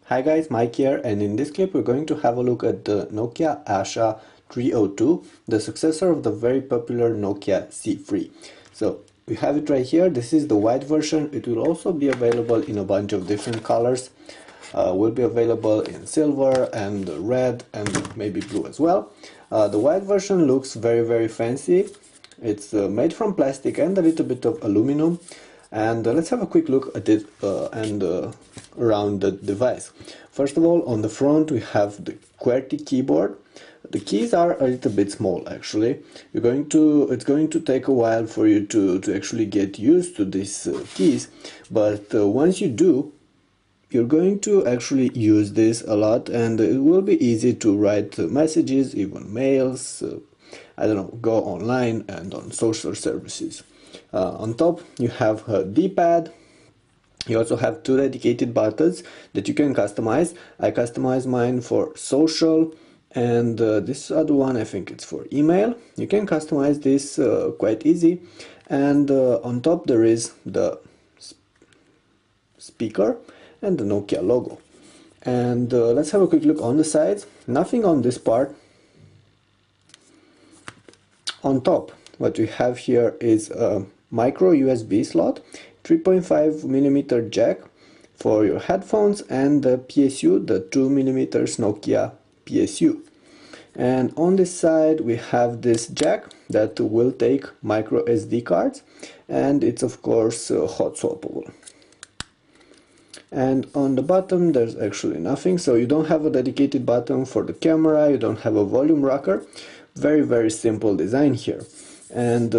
Hi guys, Mike here, and in this clip we're going to have a look at the Nokia Asha 302, the successor of the very popular Nokia C3. So we have it right here. This is the white version. It will also be available in a bunch of different colors. Will be available in silver and red and maybe blue as well. The white version looks very fancy. It's made from plastic and a little bit of aluminum. And let's have a quick look at it around the device. First of all, on the front we have the QWERTY keyboard. The keys are a little bit small actually. It's going to take a while for you to actually get used to these keys, but once you do, you're going to actually use this a lot, and it will be easy to write messages, even mails, I don't know, go online and on social services. On top you have a D-pad. You also have two dedicated buttons that you can customize. I customized mine for social, and this other one, I think it's for email. You can customize this quite easy. And on top there is the speaker and the Nokia logo. And let's have a quick look on the sides. Nothing on this part. On top, what we have here is a micro USB slot, 3.5mm jack for your headphones, and the PSU, the 2mm Nokia PSU. And on this side we have this jack that will take micro SD cards, and it's of course hot swappable. And on the bottom there's actually nothing, so you don't have a dedicated button for the camera, you don't have a volume rocker. Very simple design here. And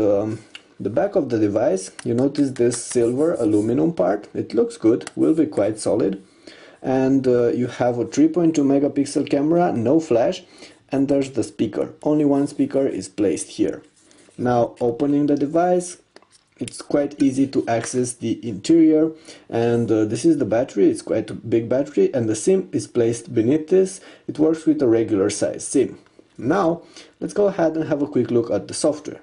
the back of the device, you notice this silver aluminum part. It looks good, will be quite solid. And you have a 3.2 megapixel camera, no flash, and there's the speaker. Only one speaker is placed here. Now opening the device, it's quite easy to access the interior, and this is the battery. It's quite a big battery, and the SIM is placed beneath this. It works with a regular size SIM. Now let's go ahead and have a quick look at the software.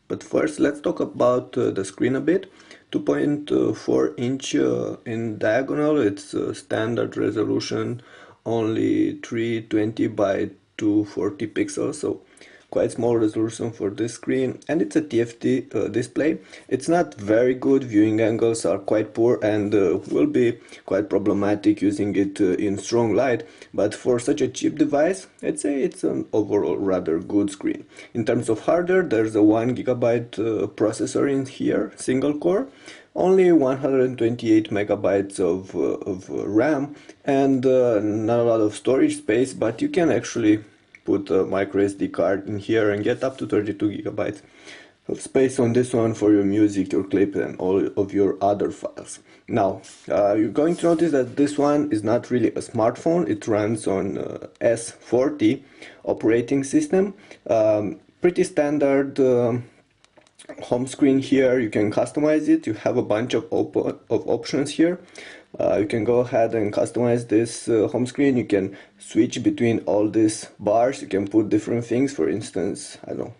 But first let's talk about the screen a bit. 2.4 inch in diagonal. It's standard resolution, only 320 by 240 pixels, so quite small resolution for this screen, and it's a TFT display. It's not very good, viewing angles are quite poor, and will be quite problematic using it in strong light, but for such a cheap device I'd say it's an overall rather good screen. In terms of hardware, there's a 1GB processor in here, single core, only 128 megabytes of RAM, and not a lot of storage space, but you can actually put a micro SD card in here and get up to 32 gigabytes of space on this one for your music, your clip, and all of your other files. Now you're going to notice that this one is not really a smartphone. It runs on S40 operating system. Pretty standard home screen here. You can customize it. You have a bunch of options here. You can go ahead and customize this home screen. You can switch between all these bars. You can put different things, for instance, I don't know,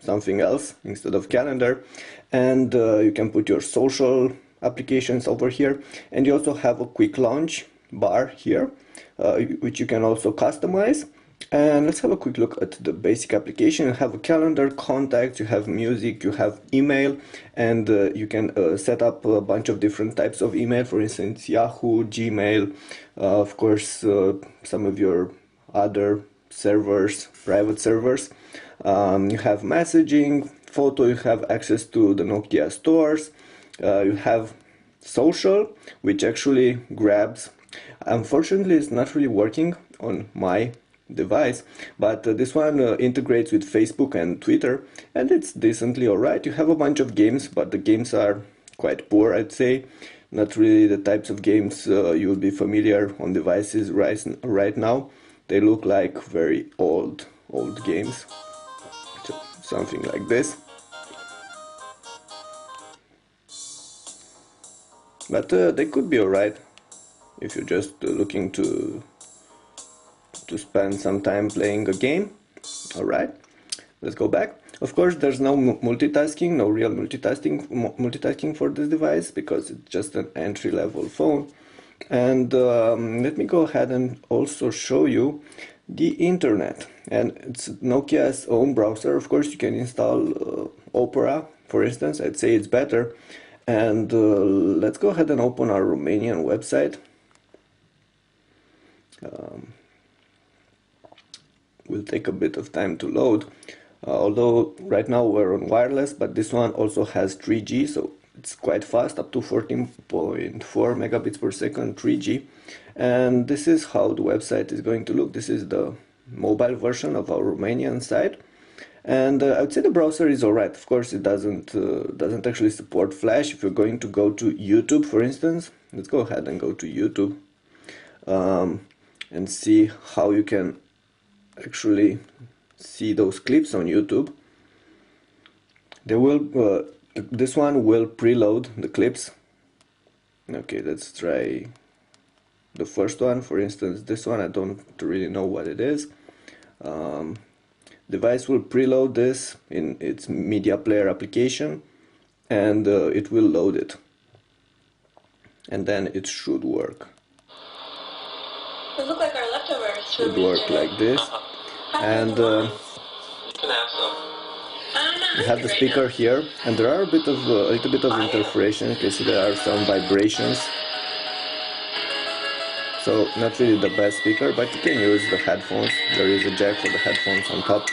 something else instead of calendar, and you can put your social applications over here, and you also have a quick launch bar here, which you can also customize. And let's have a quick look at the basic application. You have a calendar, contacts, you have music, you have email, and you can set up a bunch of different types of email, for instance Yahoo, Gmail, of course some of your other servers, private servers. You have messaging, photo, you have access to the Nokia stores, you have social, which actually grabs, unfortunately it's not really working on my device, but this one integrates with Facebook and Twitter, and it's decently alright. You have a bunch of games, but the games are quite poor, I'd say. Not really the types of games you will be familiar on devices right now. They look like very old games, so something like this. But they could be alright if you're just looking to spend some time playing a game. Alright, let's go back. Of course there's no multitasking, no real multitasking for this device, because it's just an entry-level phone. And let me go ahead and also show you the internet. And it's Nokia's own browser. Of course, you can install Opera, for instance. I'd say it's better. And let's go ahead and open our Romanian website. Will take a bit of time to load. Although right now we're on wireless, but this one also has 3G, so it's quite fast, up to 14.4 megabits per second 3G. And this is how the website is going to look. This is the mobile version of our Romanian site. And I would say the browser is alright. Of course, it doesn't actually support Flash. If you're going to go to YouTube, for instance, let's go ahead and go to YouTube and see how you can actually see those clips on YouTube. They will this one will preload the clips. Okay, let's try the first one. For instance, this one, I don't really know what it is. Device will preload this in its media player application, and it will load it, and then it should work. They look like our leftovers. Should work like this. And we have the speaker here, and there are a little bit of interference. You can see there are some vibrations. So not really the best speaker, but you can use the headphones. There is a jack for the headphones on top.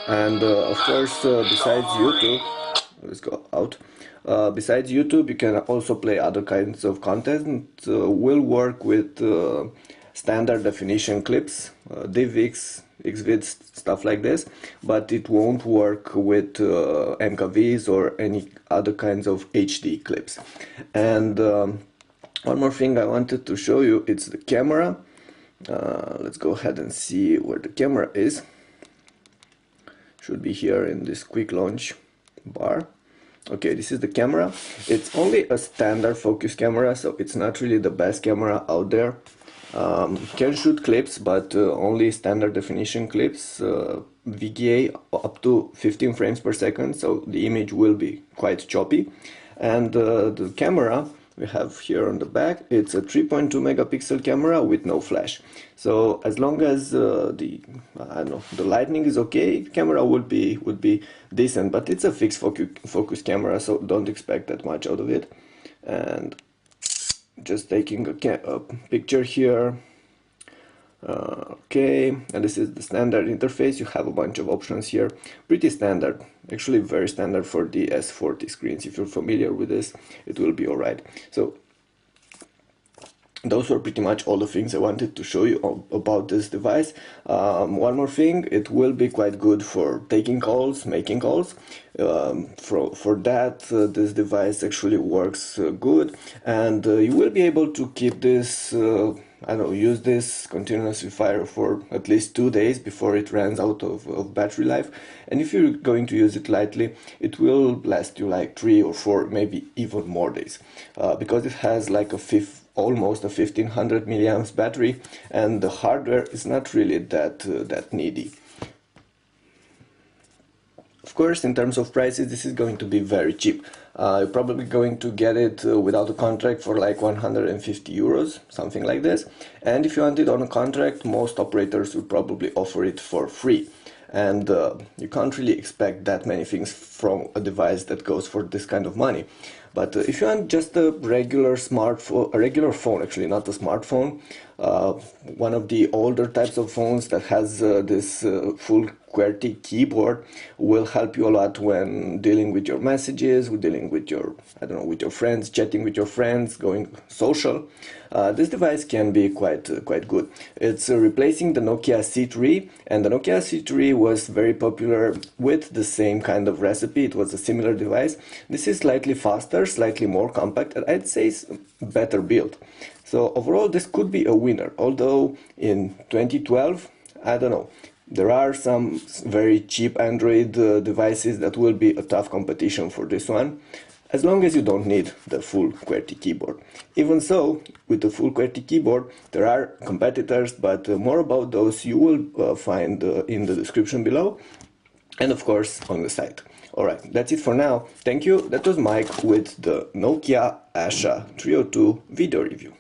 And of course, besides YouTube, let's go out. Besides YouTube, you can also play other kinds of content. Will work with standard definition clips, DivX, XVids, stuff like this, but it won't work with MKVs or any other kinds of HD clips. And one more thing I wanted to show you, it's the camera. Let's go ahead and see where the camera is. Should be here in this quick launch bar. Okay, this is the camera. It's only a standard focus camera, so it's not really the best camera out there. Can shoot clips, but only standard definition clips, VGA up to 15 frames per second, so the image will be quite choppy. And the camera we have here on the back, it's a 3.2 megapixel camera with no flash. So as long as the lighting is okay, the camera would be decent, but it's a fixed focus camera, so don't expect that much out of it. And just taking a picture here. Okay, and this is the standard interface. You have a bunch of options here, pretty standard, actually very standard for the S40 screens. If you're familiar with this, it will be alright. So those were pretty much all the things I wanted to show you about this device. One more thing, it will be quite good for taking calls, making calls. For that, this device actually works good, and you will be able to keep this use this continuously fire for at least 2 days before it runs out of battery life. And if you're going to use it lightly, it will last you like 3 or 4, maybe even more days, because it has like almost a 1500 milliamps battery, and the hardware is not really that needy. Of course, in terms of prices, this is going to be very cheap. You're probably going to get it without a contract for like 150 euros, something like this. And if you want it on a contract, most operators will probably offer it for free. And you can't really expect that many things from a device that goes for this kind of money. But if you want just a regular smartphone, a regular phone, actually not a smartphone, one of the older types of phones that has this full QWERTY keyboard will help you a lot when dealing with your messages, with dealing with your, with your friends, chatting with your friends, going social. This device can be quite good. It's replacing the Nokia C3, and the Nokia C3 was very popular with the same kind of recipe. It was a similar device. This is slightly faster, slightly more compact, and I'd say better built. So overall, this could be a winner, although in 2012, I don't know, there are some very cheap Android devices that will be a tough competition for this one, as long as you don't need the full QWERTY keyboard. Even so, with the full QWERTY keyboard, there are competitors, but more about those you will find in the description below, and of course on the site. Alright, that's it for now. Thank you. That was Mike with the Nokia Asha 302 video review.